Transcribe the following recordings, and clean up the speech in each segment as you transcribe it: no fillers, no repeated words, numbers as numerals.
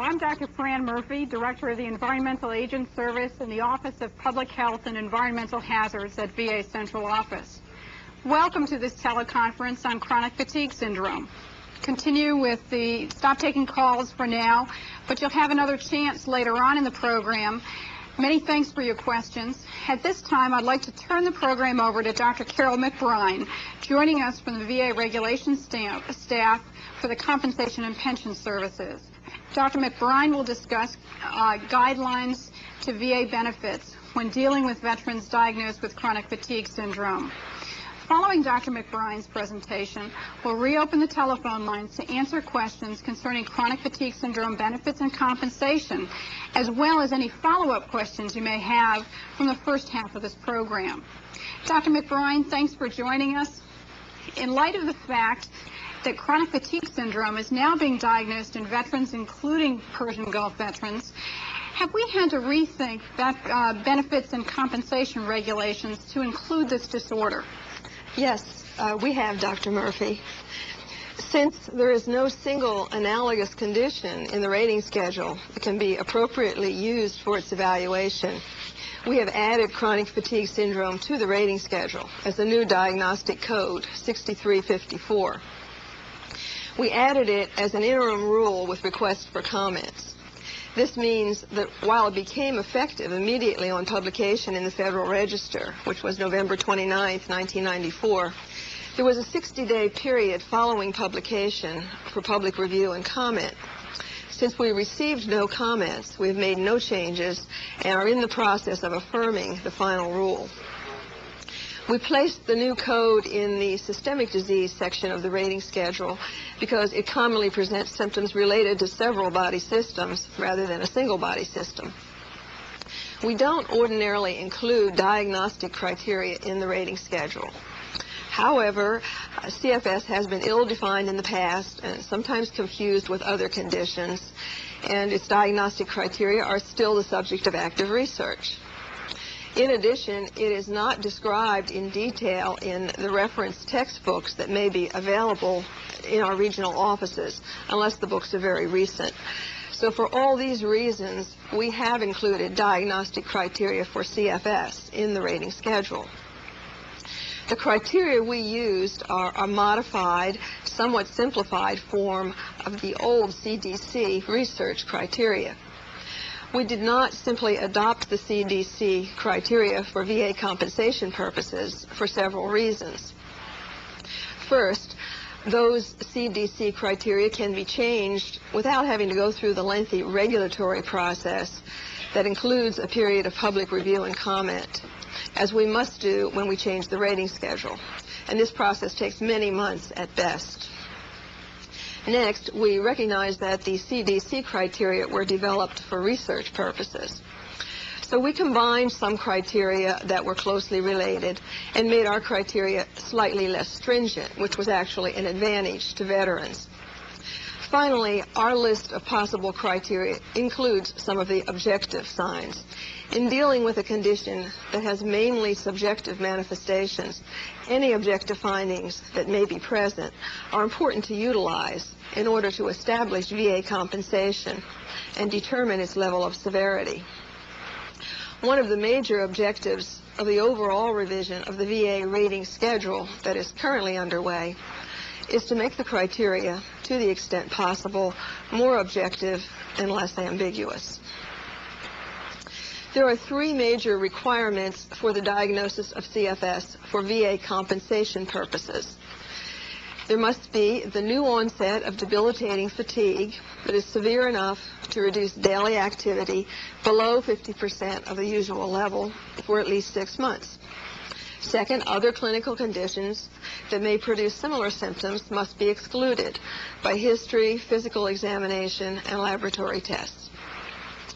I'm Dr. Fran Murphy, Director of the Environmental Agent Service in the Office of Public Health and Environmental Hazards at VA Central Office. Welcome to this teleconference on chronic fatigue syndrome. Continue with the stop taking calls for now, but you'll have another chance later on in the program. Many thanks for your questions. At this time, I'd like to turn the program over to Dr. Carol McBride, joining us from the VA Regulations staff for the Compensation and Pension Services. Dr. McBride will discuss guidelines to VA benefits when dealing with veterans diagnosed with chronic fatigue syndrome. Following Dr. McBride's presentation, we'll reopen the telephone lines to answer questions concerning chronic fatigue syndrome benefits and compensation, as well as any follow-up questions you may have from the first half of this program. Dr. McBride, thanks for joining us. In light of the fact that chronic fatigue syndrome is now being diagnosed in veterans, including Persian Gulf veterans, have we had to rethink benefits and compensation regulations to include this disorder? Yes, we have, Dr. Murphy. Since there is no single analogous condition in the rating schedule that can be appropriately used for its evaluation, we have added chronic fatigue syndrome to the rating schedule as a new diagnostic code, 6354. We added it as an interim rule with requests for comments. This means that while it became effective immediately on publication in the Federal Register, which was November 29, 1994, there was a 60-day period following publication for public review and comment. Since we received no comments, we have made no changes and are in the process of affirming the final rule. We placed the new code in the systemic disease section of the rating schedule because it commonly presents symptoms related to several body systems rather than a single body system. We don't ordinarily include diagnostic criteria in the rating schedule. However, CFS has been ill-defined in the past and sometimes confused with other conditions, and its diagnostic criteria are still the subject of active research. In addition, it is not described in detail in the reference textbooks that may be available in our regional offices, unless the books are very recent. So for all these reasons, we have included diagnostic criteria for CFS in the rating schedule. The criteria we used are a modified, somewhat simplified form of the old CDC research criteria. We did not simply adopt the CDC criteria for VA compensation purposes for several reasons. First, those CDC criteria can be changed without having to go through the lengthy regulatory process that includes a period of public review and comment, as we must do when we change the rating schedule. And this process takes many months at best. Next, we recognize that the CDC criteria were developed for research purposes. So we combined some criteria that were closely related and made our criteria slightly less stringent, which was actually an advantage to veterans. Finally, our list of possible criteria includes some of the objective signs. In dealing with a condition that has mainly subjective manifestations, any objective findings that may be present are important to utilize in order to establish VA compensation and determine its level of severity. One of the major objectives of the overall revision of the VA rating schedule that is currently underway is to make the criteria, to the extent possible, more objective and less ambiguous. There are three major requirements for the diagnosis of CFS for VA compensation purposes. There must be the new onset of debilitating fatigue that is severe enough to reduce daily activity below 50% of the usual level for at least 6 months. Second, other clinical conditions that may produce similar symptoms must be excluded by history, physical examination, and laboratory tests.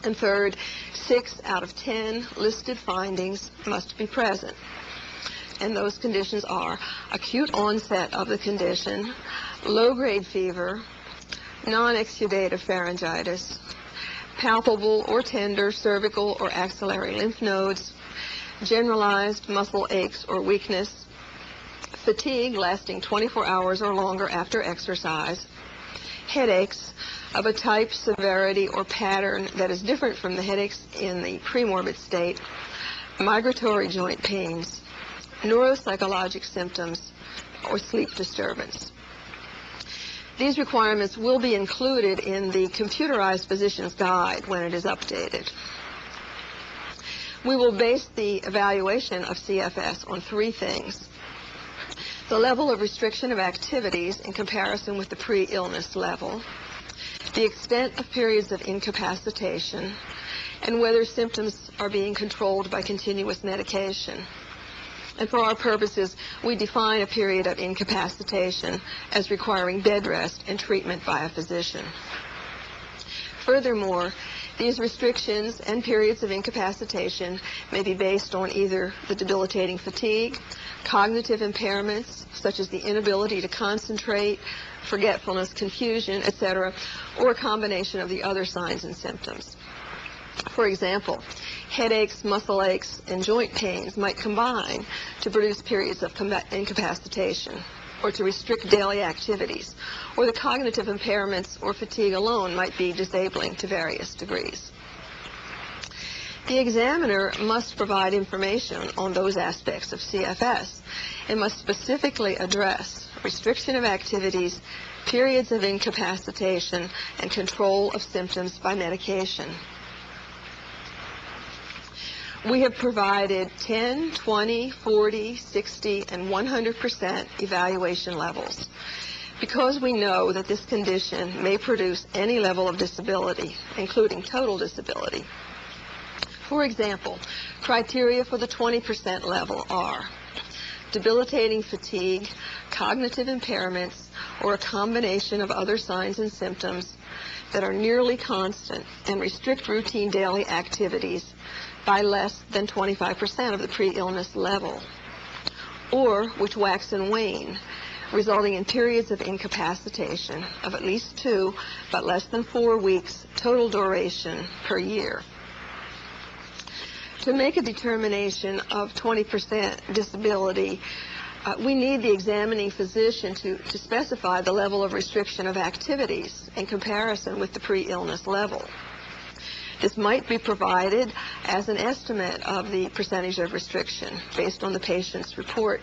And third, 6 out of 10 listed findings must be present. And those conditions are acute onset of the condition, low-grade fever, non-exudative pharyngitis, palpable or tender cervical or axillary lymph nodes, generalized muscle aches or weakness, fatigue lasting 24 hours or longer after exercise, headaches, of a type, severity, or pattern that is different from the headaches in the premorbid state, migratory joint pains, neuropsychologic symptoms, or sleep disturbance. These requirements will be included in the computerized physician's guide when it is updated. We will base the evaluation of CFS on three things: the level of restriction of activities in comparison with the pre-illness level, the extent of periods of incapacitation, and whether symptoms are being controlled by continuous medication. And for our purposes, we define a period of incapacitation as requiring bed rest and treatment by a physician. Furthermore, these restrictions and periods of incapacitation may be based on either the debilitating fatigue, cognitive impairments, such as the inability to concentrate, forgetfulness, confusion, etc., or a combination of the other signs and symptoms. For example, headaches, muscle aches, and joint pains might combine to produce periods of incapacitation or to restrict daily activities, or the cognitive impairments or fatigue alone might be disabling to various degrees. The examiner must provide information on those aspects of CFS and must specifically address restriction of activities, periods of incapacitation, and control of symptoms by medication. We have provided 10, 20, 40, 60, and 100% evaluation levels because we know that this condition may produce any level of disability, including total disability. For example, criteria for the 20% level are debilitating fatigue, cognitive impairments, or a combination of other signs and symptoms that are nearly constant and restrict routine daily activities by less than 25% of the pre-illness level, or which wax and wane, resulting in periods of incapacitation of at least 2 but less than 4 weeks total duration per year. To make a determination of 20% disability, we need the examining physician to specify the level of restriction of activities in comparison with the pre-illness level. This might be provided as an estimate of the percentage of restriction based on the patient's report.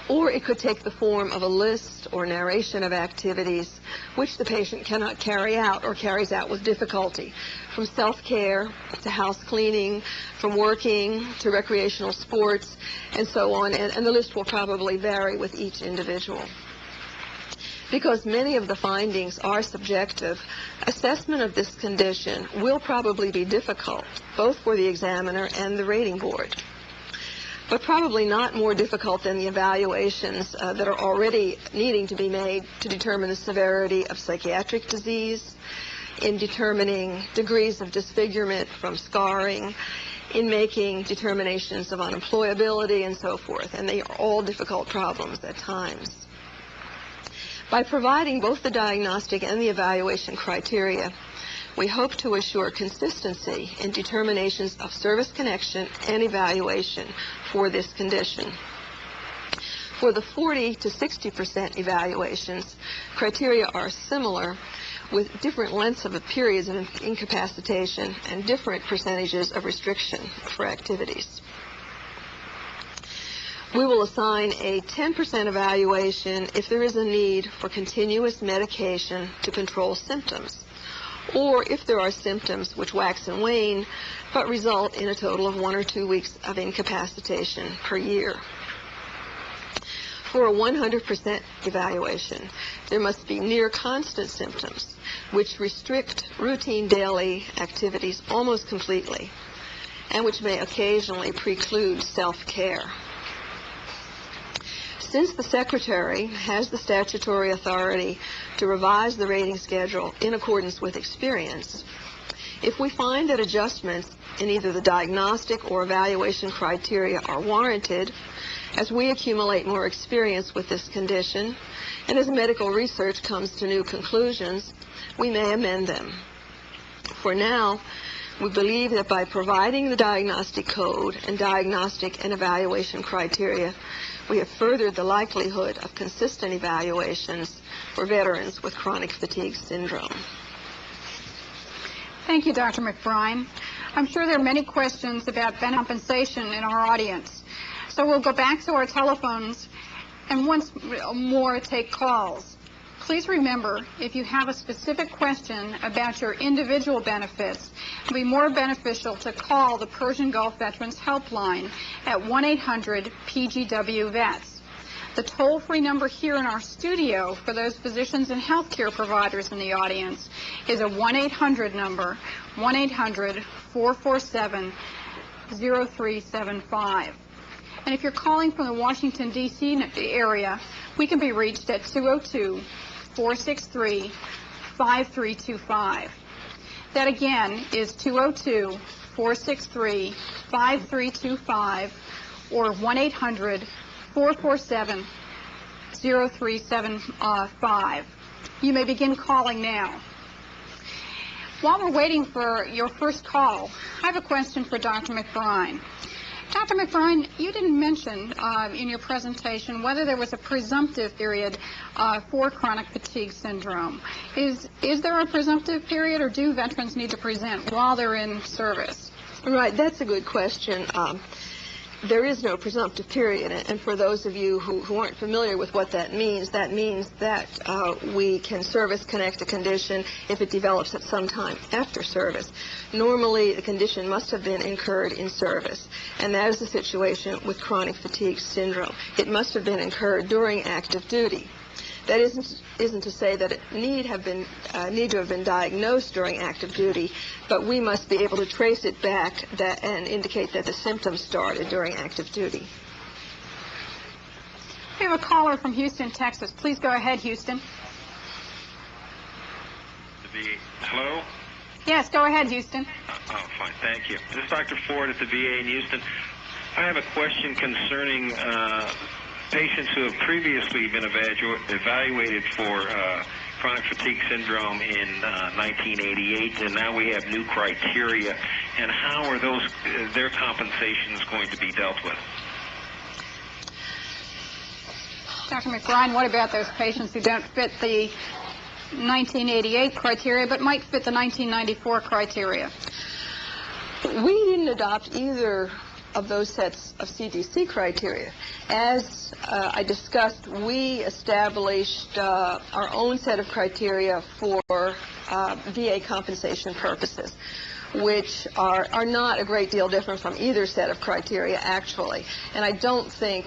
Or it could take the form of a list or narration of activities which the patient cannot carry out or carries out with difficulty, from self-care to house cleaning, from working to recreational sports, and so on, and the list will probably vary with each individual. Because many of the findings are subjective, assessment of this condition will probably be difficult, both for the examiner and the rating board, but probably not more difficult than the evaluations that are already needing to be made to determine the severity of psychiatric disease, in determining degrees of disfigurement from scarring, in making determinations of unemployability, and so forth. And they are all difficult problems at times. By providing both the diagnostic and the evaluation criteria, we hope to assure consistency in determinations of service connection and evaluation for this condition. For the 40 to 60% evaluations, criteria are similar with different lengths of periods of incapacitation and different percentages of restriction for activities. We will assign a 10% evaluation if there is a need for continuous medication to control symptoms, or if there are symptoms which wax and wane but result in a total of 1 or 2 weeks of incapacitation per year. For a 100% evaluation, there must be near constant symptoms which restrict routine daily activities almost completely and which may occasionally preclude self-care. Since the Secretary has the statutory authority to revise the rating schedule in accordance with experience, if we find that adjustments in either the diagnostic or evaluation criteria are warranted, as we accumulate more experience with this condition, and as medical research comes to new conclusions, we may amend them. For now, We believe that by providing the diagnostic code and diagnostic and evaluation criteria, we have furthered the likelihood of consistent evaluations for veterans with chronic fatigue syndrome. Thank you, Dr. McBride. I'm sure there are many questions about benefit compensation in our audience. So we'll go back to our telephones and once more take calls. Please remember, if you have a specific question about your individual benefits, it will be more beneficial to call the Persian Gulf Veterans Helpline at 1-800-PGW-VETS. The toll-free number here in our studio for those physicians and healthcare providers in the audience is a 1-800 number, 1-800-447-0375. And if you're calling from the Washington, D.C. area, we can be reached at 202-463-5325. That again is 202-463-5325 or 1-800-447-0375. You may begin calling now. While we're waiting for your first call, I have a question for Dr. McBride. Dr. McBride, you didn't mention in your presentation whether there was a presumptive period for chronic fatigue syndrome. Is there a presumptive period, or do veterans need to present while they're in service? Right, that's a good question. There is no presumptive period, and for those of you who aren't familiar with what that means that we can service-connect a condition if it develops at some time after service. Normally, the condition must have been incurred in service, and that is the situation with chronic fatigue syndrome. It must have been incurred during active duty. That isn't to say that it need to have been diagnosed during active duty, but we must be able to trace it back and indicate that the symptoms started during active duty. We have a caller from Houston, Texas. Please go ahead, Houston. Hello? Yes, go ahead, Houston. Oh, fine. Thank you. This is Dr. Ford at the VA in Houston. I have a question concerning patients who have previously been evaluated for chronic fatigue syndrome in 1988, and now we have new criteria. And how are their compensations going to be dealt with? Dr. McBride, what about those patients who don't fit the 1988 criteria but might fit the 1994 criteria? We didn't adopt either of those sets of CDC criteria. As I discussed, we established our own set of criteria for VA compensation purposes, which are not a great deal different from either set of criteria, actually. And I don't think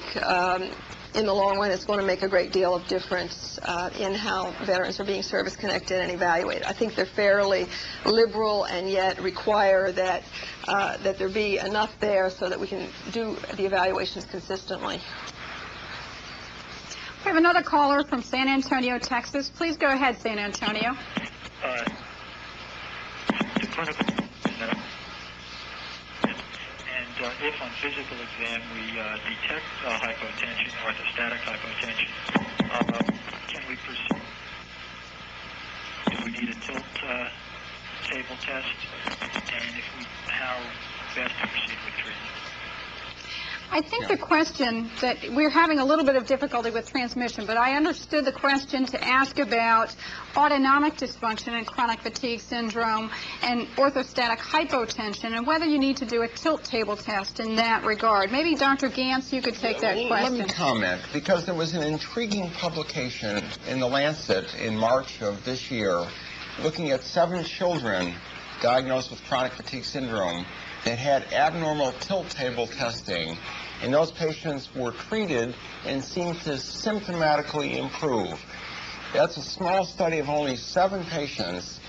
in the long run it's going to make a great deal of difference in how veterans are being service-connected and evaluated. I think they're fairly liberal and yet require that there be enough there so that we can do the evaluations consistently. We have another caller from San Antonio, Texas. Please go ahead, San Antonio. If on physical exam we detect hypotension, orthostatic hypotension, can we proceed? Do we need a tilt table test? And how best to proceed with treatment? I think the question that we're having a little bit of difficulty with transmission, but I understood the question to ask about autonomic dysfunction and chronic fatigue syndrome and orthostatic hypotension and whether you need to do a tilt table test in that regard. Maybe Dr. Gantz, you could take that question. Let me comment, because there was an intriguing publication in The Lancet in March of this year looking at 7 children diagnosed with chronic fatigue syndrome that had abnormal tilt table testing, and those patients were treated and seemed to symptomatically improve. That's a small study of only 7 patients,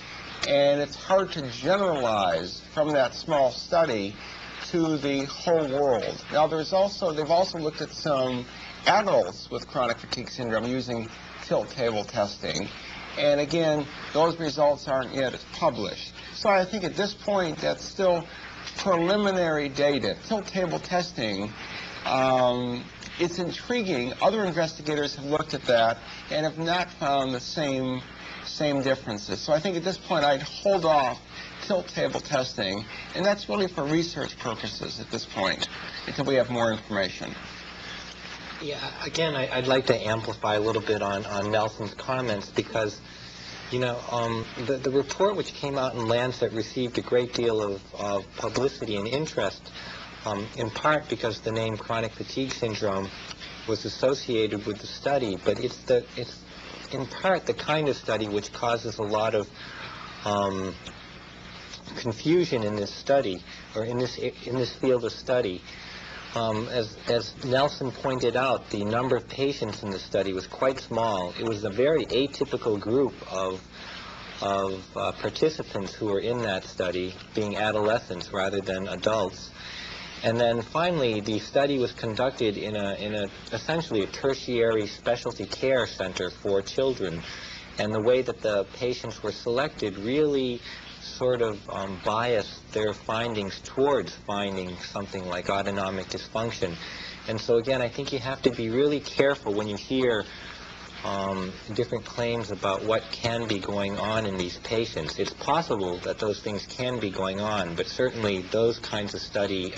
and it's hard to generalize from that small study to the whole world. Now, they've also looked at some adults with chronic fatigue syndrome using tilt table testing, and again, those results aren't yet published. So I think at this point, that's still preliminary data. Tilt table testing, it's intriguing. Other investigators have looked at that and have not found the same differences. So I think at this point I'd hold off tilt table testing, and that's really for research purposes at this point, until we have more information. Yeah, again, I'd like to amplify a little bit on Nelson's comments, because, you know, the report which came out in Lancet received a great deal of publicity and interest, in part because the name chronic fatigue syndrome was associated with the study, but it's in part the kind of study which causes a lot of confusion in this study, or in this field of study. As Nelson pointed out, the number of patients in the study was quite small. It was a very atypical group of participants who were in that study, being adolescents rather than adults. And then finally, the study was conducted in essentially a tertiary specialty care center for children. And the way that the patients were selected really sort of biased their findings towards finding something like autonomic dysfunction. And so again, I think you have to be really careful when you hear different claims about what can be going on in these patients. It's possible that those things can be going on, but certainly those kinds of study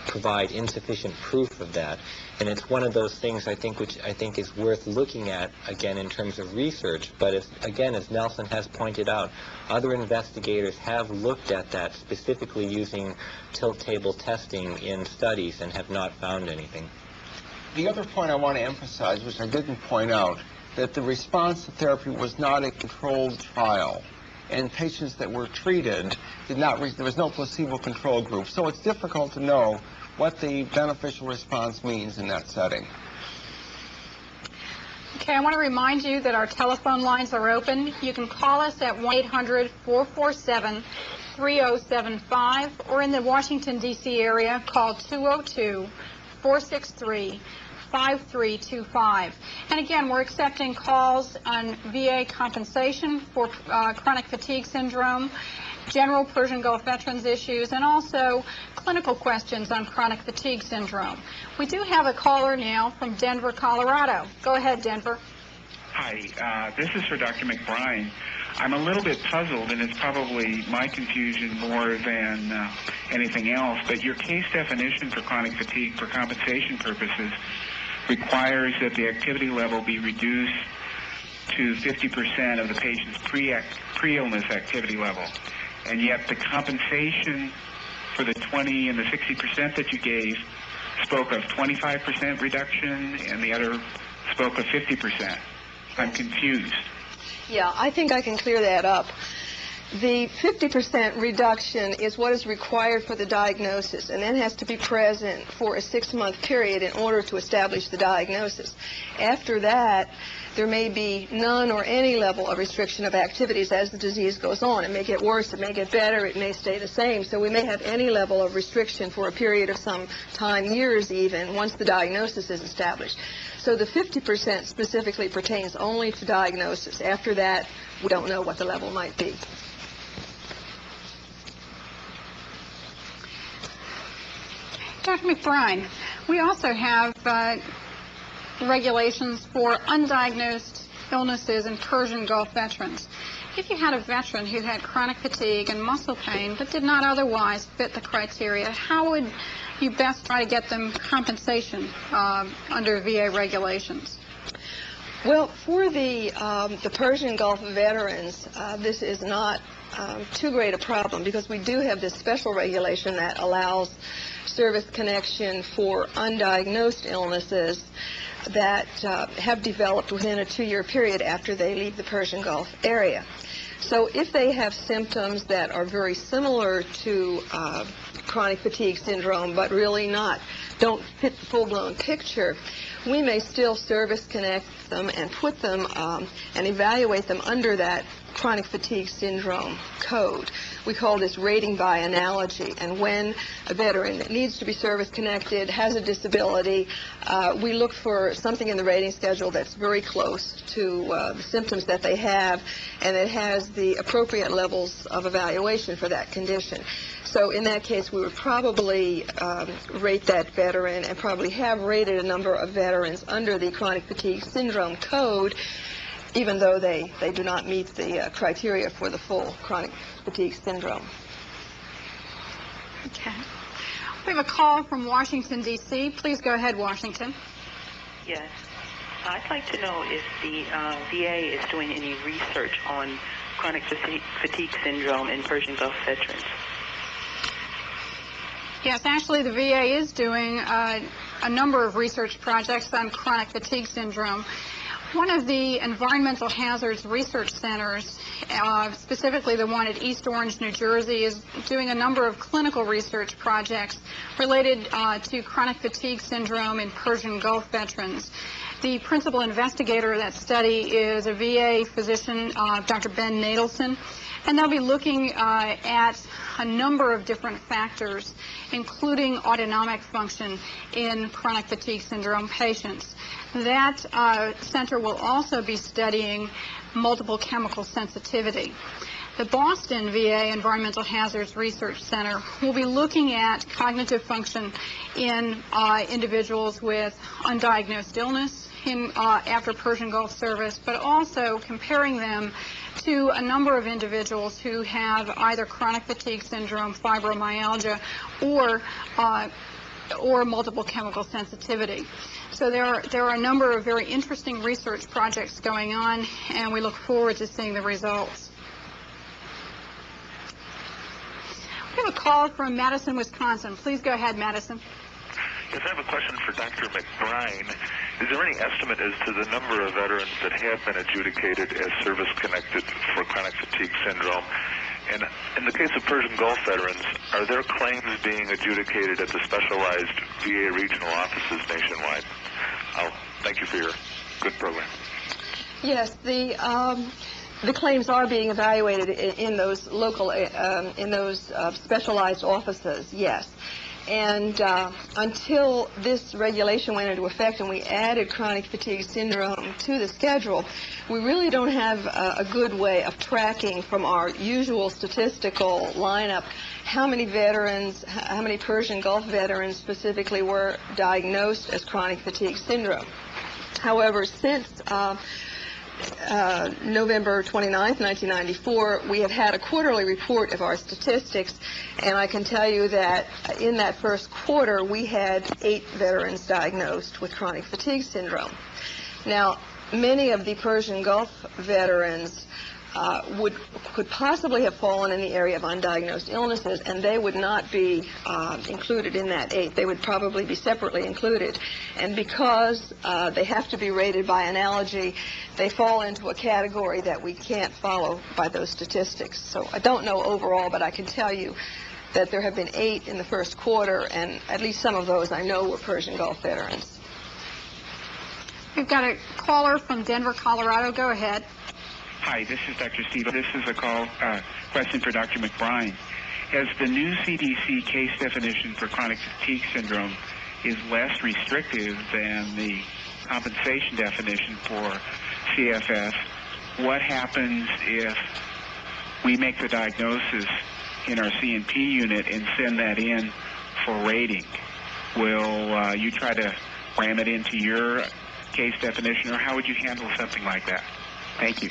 provide insufficient proof of that. And it's one of those things, I think, which I think is worth looking at, again, in terms of research. But again, as Nelson has pointed out, other investigators have looked at that, specifically using tilt table testing in studies, and have not found anything. The other point I want to emphasize, which I didn't point out, that the response to therapy was not a controlled trial. And patients that were treated there was no placebo control group. So it's difficult to know what the beneficial response means in that setting. Okay, I want to remind you that our telephone lines are open. You can call us at 1-800-447-3075, or in the Washington, D.C. area, call 202-463-5325. And again, we're accepting calls on VA compensation for chronic fatigue syndrome, general Persian Gulf veterans issues, and also clinical questions on chronic fatigue syndrome. We do have a caller now from Denver, Colorado. Go ahead, Denver. Hi, this is for Dr. McBride. I'm a little bit puzzled, and it's probably my confusion more than anything else, but your case definition for chronic fatigue for compensation purposes requires that the activity level be reduced to 50% of the patient's pre-illness activity level. And yet the compensation for the 20 and the 60% that you gave spoke of 25% reduction, and the other spoke of 50%. I'm confused. Yeah, I think I can clear that up. The 50% reduction is what is required for the diagnosis, and that has to be present for a 6-month period in order to establish the diagnosis. After that, there may be none or any level of restriction of activities as the disease goes on. It may get worse, it may get better, it may stay the same. So we may have any level of restriction for a period of some time, years even, once the diagnosis is established. So the 50% specifically pertains only to diagnosis. After that, we don't know what the level might be. Dr. McBride, we also have regulations for undiagnosed illnesses in Persian Gulf veterans. If you had a veteran who had chronic fatigue and muscle pain but did not otherwise fit the criteria, how would you best try to get them compensation under VA regulations? Well, for the Persian Gulf veterans, this is not too great a problem, because we do have this special regulation that allows service connection for undiagnosed illnesses that have developed within a 2-year period after they leave the Persian Gulf area. So if they have symptoms that are very similar to chronic fatigue syndrome, but really don't fit the full-blown picture, we may still service connect them and put them and evaluate them under that chronic fatigue syndrome code. We call this rating by analogy. And when a veteran that needs to be service connected has a disability, we look for something in the rating schedule that's very close to the symptoms that they have, and it has the appropriate levels of evaluation for that condition. So in that case, we would probably rate that veteran, and probably have rated a number of veterans under the chronic fatigue syndrome code. even though they do not meet the criteria for the full chronic fatigue syndrome. Okay. We have a call from Washington, D.C. Please go ahead, Washington. Yes. I'd like to know if the VA is doing any research on chronic fatigue syndrome in Persian Gulf veterans. Yes, actually the VA is doing a number of research projects on chronic fatigue syndrome. One of the environmental hazards research centers, specifically the one at East Orange, New Jersey, is doing a number of clinical research projects related to chronic fatigue syndrome in Persian Gulf veterans. The principal investigator of that study is a VA physician, Dr. Ben Nadelson, and they'll be looking at a number of different factors, including autonomic function in chronic fatigue syndrome patients. That center will also be studying multiple chemical sensitivity. The Boston VA Environmental Hazards Research Center will be looking at cognitive function in individuals with undiagnosed illness after Persian Gulf service, but also comparing them to a number of individuals who have either chronic fatigue syndrome, fibromyalgia, or multiple chemical sensitivity. So there are a number of very interesting research projects going on, and we look forward to seeing the results. We have a call from Madison, Wisconsin. Please go ahead, Madison. Yes, I have a question for Dr. McBride. Is there any estimate as to the number of veterans that have been adjudicated as service-connected for chronic fatigue syndrome? And in the case of Persian Gulf veterans, are their claims being adjudicated at the specialized VA regional offices nationwide? Thank you for your good program. Yes, the claims are being evaluated in those local, specialized offices, yes. And until this regulation went into effect and we added chronic fatigue syndrome to the schedule, we really don't have a good way of tracking from our usual statistical lineup how many veterans, how many Persian Gulf veterans specifically were diagnosed as chronic fatigue syndrome. However, since November 29th, 1994, we have had a quarterly report of our statistics, and I can tell you that in that first quarter, we had 8 veterans diagnosed with chronic fatigue syndrome. Now, many of the Persian Gulf veterans could possibly have fallen in the area of undiagnosed illnesses, and they would not be included in that 8. They would probably be separately included. And because they have to be rated by analogy, they fall into a category that we can't follow by those statistics. So I don't know overall, but I can tell you that there have been 8 in the first quarter, and at least some of those I know were Persian Gulf veterans. We've got a caller from Denver, Colorado. Go ahead. Hi, this is Dr. Steve. This is a question for Dr. McBride. As the new CDC case definition for chronic fatigue syndrome is less restrictive than the compensation definition for CFS, what happens if we make the diagnosis in our CNP unit and send that in for rating? Will you try to ram it into your case definition, or how would you handle something like that? Thank you.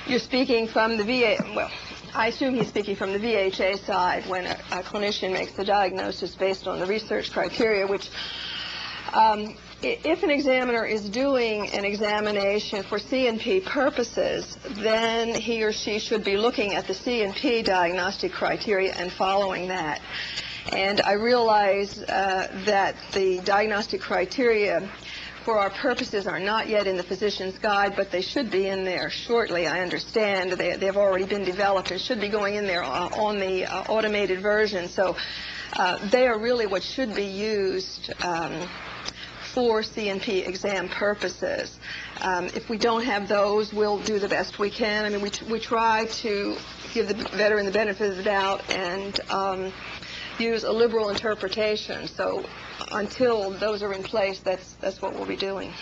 You're speaking from the VA, well, I assume he's speaking from the VHA side when a clinician makes the diagnosis based on the research criteria, which if an examiner is doing an examination for CNP purposes, then he or she should be looking at the CNP diagnostic criteria and following that. And I realize that the diagnostic criteria for our purposes are not yet in the physician's guide, but they should be in there shortly, I understand. They have already been developed and should be going in there on the automated version. So they are really what should be used for CNP exam purposes. If we don't have those, we'll do the best we can. I mean, we try to give the veteran the benefit of the doubt and use a liberal interpretation. So until those are in place, that's what we'll be doing.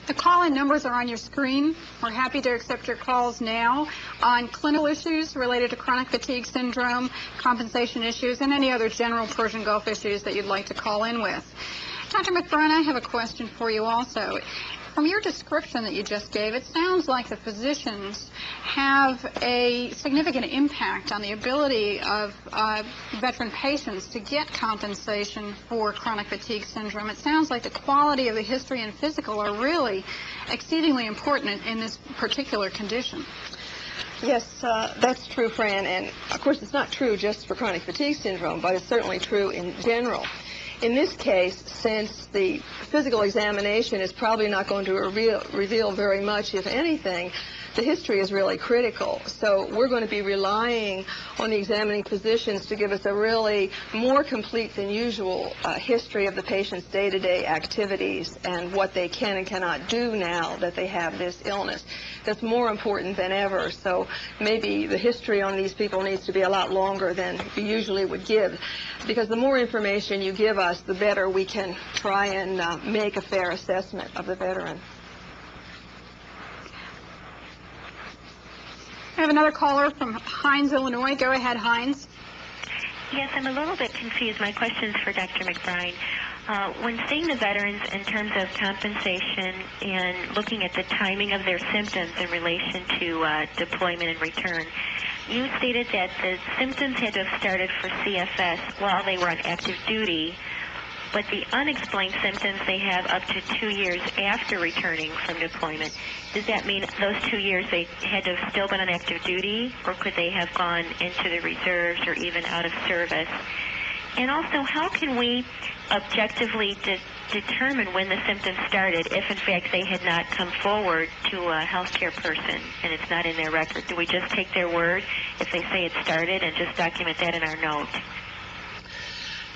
The call-in numbers are on your screen. We're happy to accept your calls now on clinical issues related to chronic fatigue syndrome, compensation issues, and any other general Persian Gulf issues that you'd like to call in with. Dr. McBride, I have a question for you also. from your description that you just gave, it sounds like the physicians have a significant impact on the ability of veteran patients to get compensation for chronic fatigue syndrome. It sounds like the quality of the history and physical are really exceedingly important in this particular condition. Yes, that's true, Fran, and of course it's not true just for chronic fatigue syndrome, but it's certainly true in general. In this case, since the physical examination is probably not going to reveal very much, if anything, the history is really critical. So we're going to be relying on the examining physicians to give us a really more complete than usual history of the patient's day-to-day activities and what they can and cannot do now that they have this illness. That's more important than ever. So maybe the history on these people needs to be a lot longer than you usually would give, because the more information you give us, the better we can try and make a fair assessment of the veteran. I have another caller from Hines, Illinois. Go ahead, Hines. Yes, I'm a little bit confused. My question's for Dr. McBride. When seeing the veterans in terms of compensation and looking at the timing of their symptoms in relation to deployment and return, you stated that the symptoms had to have started for CFS while they were on active duty, but the unexplained symptoms they have up to 2 years after returning from deployment. Does that mean those 2 years they had to have still been on active duty, or could they have gone into the reserves or even out of service? And also, how can we objectively determine when the symptoms started if, in fact, they had not come forward to a healthcare person and it's not in their record? Do we just take their word if they say it started and just document that in our note?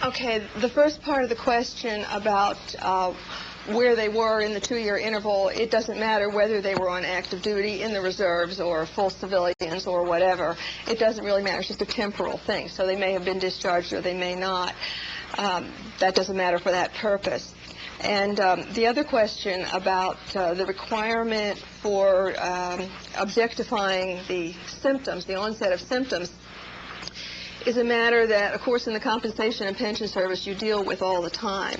Okay, the first part of the question about where they were in the 2-year interval, it doesn't matter whether they were on active duty, in the reserves, or full civilians, or whatever. It doesn't really matter. It's just a temporal thing. So they may have been discharged or they may not. That doesn't matter for that purpose. And the other question about the requirement for objectifying the symptoms, the onset of symptoms, is a matter that, of course, in the Compensation and Pension Service you deal with all the time.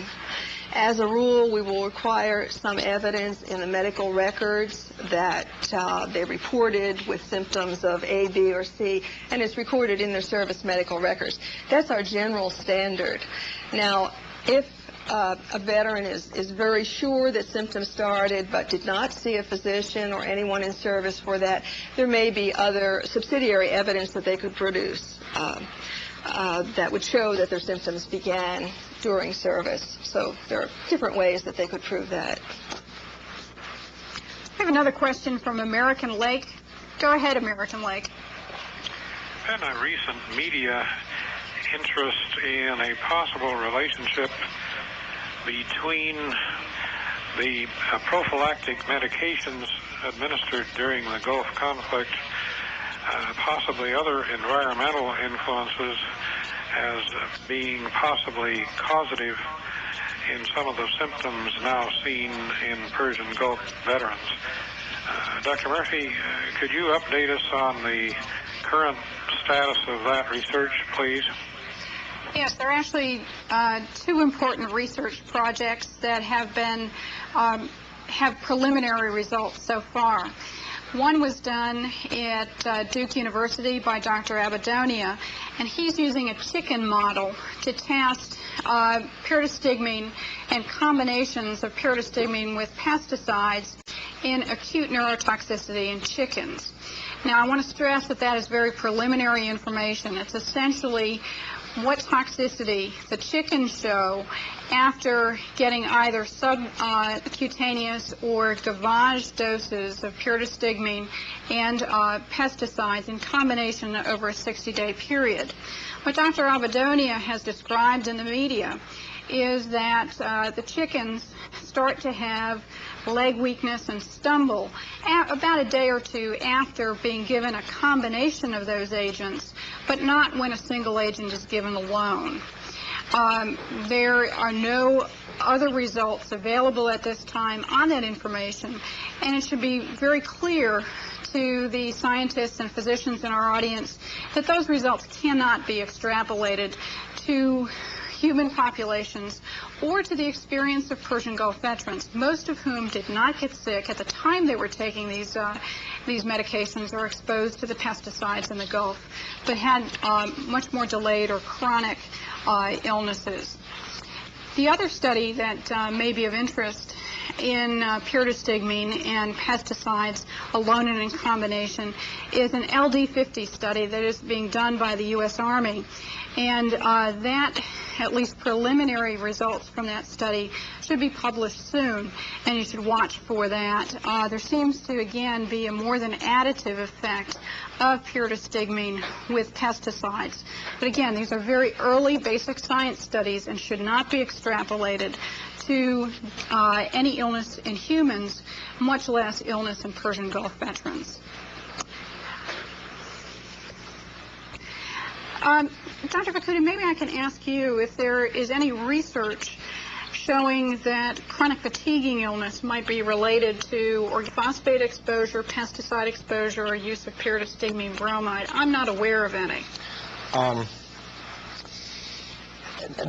As a rule, we will require some evidence in the medical records that they reported with symptoms of A, B, or C, and it's recorded in their service medical records. That's our general standard. Now, if a veteran is very sure that symptoms started but did not see a physician or anyone in service for that, there may be other subsidiary evidence that they could produce that would show that their symptoms began during service. So there are different ways that they could prove that. I have another question from American Lake. Go ahead, American Lake. Been a recent media interest in a possible relationship between the prophylactic medications administered during the Gulf conflict, possibly other environmental influences, as being possibly causative in some of the symptoms now seen in Persian Gulf veterans. Dr. Murphy, could you update us on the current status of that research, please? Yes, there are actually two important research projects that have preliminary results so far. One was done at Duke University by Dr. Abadonia, and he's using a chicken model to test pyridostigmine and combinations of pyridostigmine with pesticides in acute neurotoxicity in chickens. Now, I want to stress that that is very preliminary information. It's essentially what toxicity the chickens show after getting either subcutaneous or gavage doses of pyridostigmine and pesticides in combination over a 60-day period. What Dr. Abadonia has described in the media is that the chickens start to have leg weakness and stumble about a day or two after being given a combination of those agents, but not when a single agent is given alone. There are no other results available at this time on that information, and it should be very clear to the scientists and physicians in our audience that those results cannot be extrapolated to human populations or to the experience of Persian Gulf veterans, most of whom did not get sick at the time they were taking these medications or exposed to the pesticides in the Gulf, but had much more delayed or chronic illnesses. The other study that may be of interest in pyridostigmine and pesticides alone and in combination is an LD50 study that is being done by the U.S. Army. And that, at least preliminary results from that study, should be published soon, and you should watch for that. There seems to, again, be a more than additive effect of pyridostigmine with pesticides. But again, these are very early basic science studies and should not be extrapolated to any illness in humans, much less illness in Persian Gulf veterans. Dr. Fakuda, maybe I can ask you if there is any research showing that chronic fatiguing illness might be related to organophosphate exposure, pesticide exposure, or use of pyridostigmine bromide. I'm not aware of any.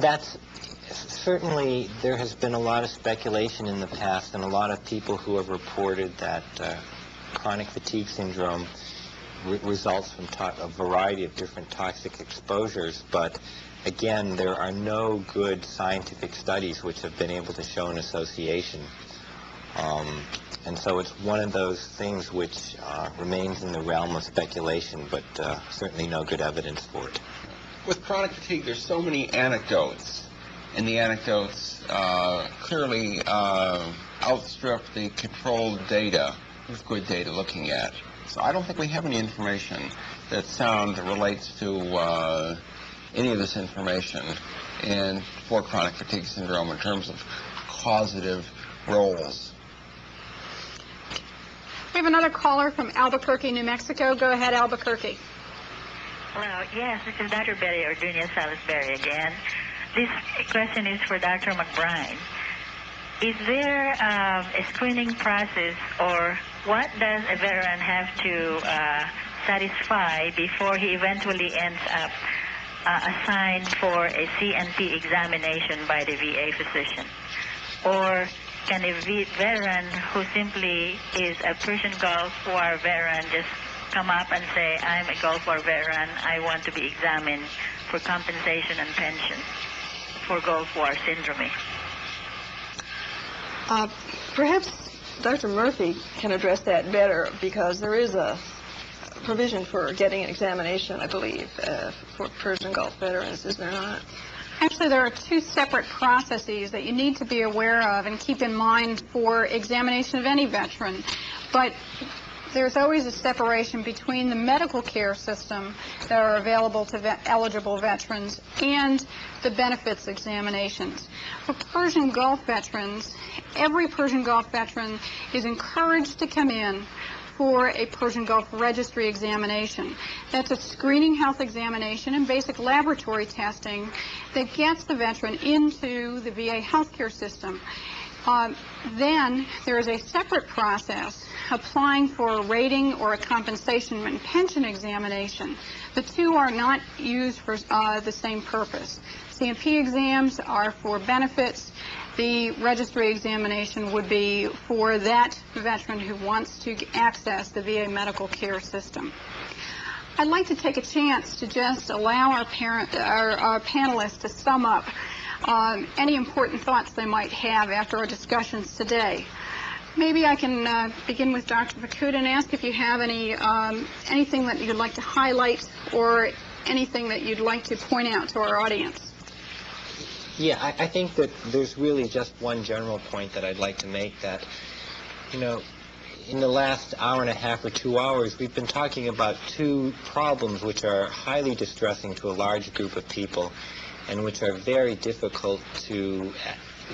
That's certainly, there has been a lot of speculation in the past and a lot of people who have reported that chronic fatigue syndrome results from a variety of different toxic exposures, but again, there are no good scientific studies which have been able to show an association. And so it's one of those things which remains in the realm of speculation, but certainly no good evidence for it. With chronic fatigue, there's so many anecdotes, and the anecdotes clearly outstrip the controlled data, with good data looking at. So I don't think we have any information that relates to any of this information for chronic fatigue syndrome in terms of causative roles. We have another caller from Albuquerque, New Mexico. Go ahead, Albuquerque. Hello. Yes, this is Dr. Betty Orduña Salisbury again. This question is for Dr. McBride. Is there a screening process, or what does a veteran have to satisfy before he eventually ends up assigned for a CNP examination by the VA physician? Or can a veteran who simply is a Persian Gulf War veteran just come up and say, I'm a Gulf War veteran, I want to be examined for compensation and pension for Gulf War syndrome? Perhaps Dr. Murphy can address that better, because there is a provision for getting an examination, I believe, for Persian Gulf veterans, is there not? Actually, there are two separate processes that you need to be aware of and keep in mind for examination of any veteran. But there's always a separation between the medical care system that are available to eligible veterans and the benefits examinations. For Persian Gulf veterans, every Persian Gulf veteran is encouraged to come in for a Persian Gulf registry examination. That's a screening health examination and basic laboratory testing that gets the veteran into the VA healthcare system. Then there is a separate process applying for a rating or a compensation and pension examination. The two are not used for the same purpose. CNP exams are for benefits. The registry examination would be for that veteran who wants to access the VA medical care system. I'd like to take a chance to just allow our panelists to sum up any important thoughts they might have after our discussions today. Maybe I can begin with Dr. Fakuda and ask if you have anything that you'd like to highlight or anything that you'd like to point out to our audience. Yeah, I think that there's really just one general point that I'd like to make, that, you know, in the last hour and a half or 2 hours, we've been talking about two problems which are highly distressing to a large group of people and which are very difficult to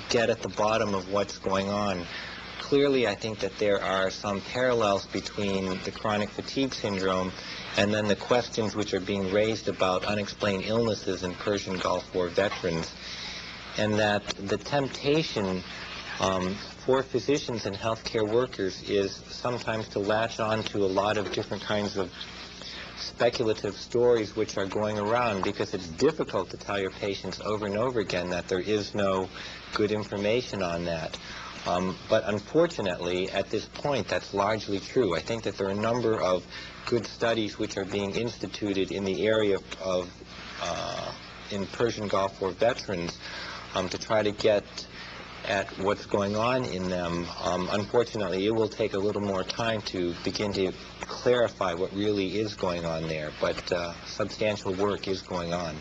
get at the bottom of what's going on. Clearly, I think that there are some parallels between the chronic fatigue syndrome and then the questions which are being raised about unexplained illnesses in Persian Gulf War veterans, and that the temptation for physicians and healthcare workers is sometimes to latch on to a lot of different kinds of speculative stories which are going around, because it's difficult to tell your patients over and over again that there is no good information on that. But unfortunately, at this point, that's largely true. I think that there are a number of good studies which are being instituted in the area of in Persian Gulf War veterans to try to get at what's going on in them. Unfortunately, it will take a little more time to begin to clarify what really is going on there, but substantial work is going on.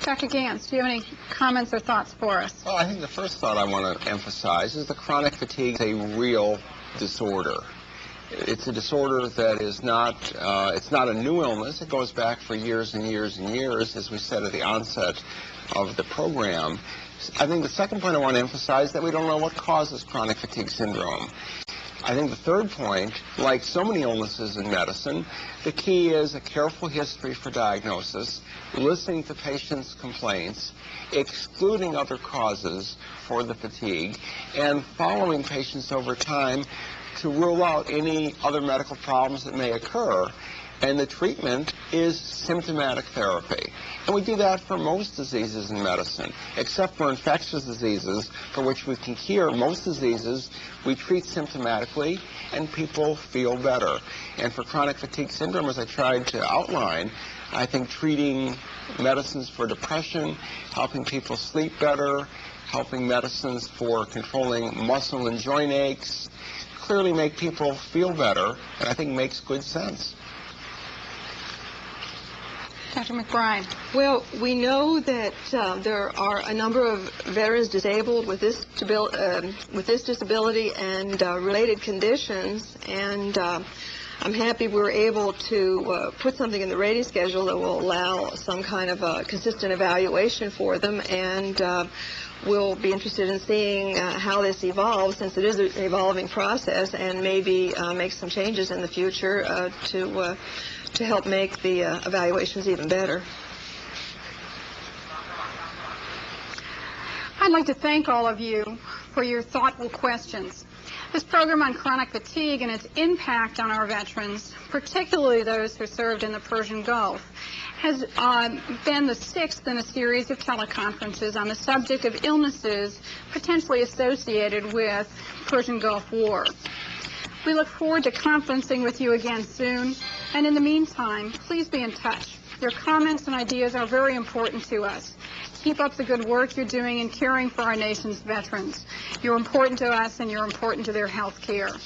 Dr. Gans, do you have any comments or thoughts for us? Well, I think the first thought I want to emphasize is that chronic fatigue is a real disorder. It's a disorder that is not, it's not a new illness. It goes back for years and years and years, as we said at the onset of the program. I think the second point I want to emphasize is that we don't know what causes chronic fatigue syndrome. I think the third point, like so many illnesses in medicine, the key is a careful history for diagnosis, listening to patients' complaints, excluding other causes for the fatigue, and following patients over time to rule out any other medical problems that may occur. And the treatment is symptomatic therapy. And we do that for most diseases in medicine, except for infectious diseases, for which we can cure most diseases. We treat symptomatically, and people feel better. And for chronic fatigue syndrome, as I tried to outline, I think treating medicines for depression, helping people sleep better, helping medicines for controlling muscle and joint aches, clearly make people feel better, and I think makes good sense. Dr. McBride. Well, we know that there are a number of veterans disabled with this disability and related conditions, and I'm happy we were able to put something in the rating schedule that will allow some kind of a consistent evaluation for them, and we'll be interested in seeing how this evolves, since it is an evolving process, and maybe make some changes in the future to help make the evaluations even better. I'd like to thank all of you for your thoughtful questions. This program on chronic fatigue and its impact on our veterans, particularly those who served in the Persian Gulf, has been the sixth in a series of teleconferences on the subject of illnesses potentially associated with Persian Gulf War. We look forward to conferencing with you again soon, and in the meantime, please be in touch. Your comments and ideas are very important to us. Keep up the good work you're doing in caring for our nation's veterans. You're important to us, and you're important to their health care.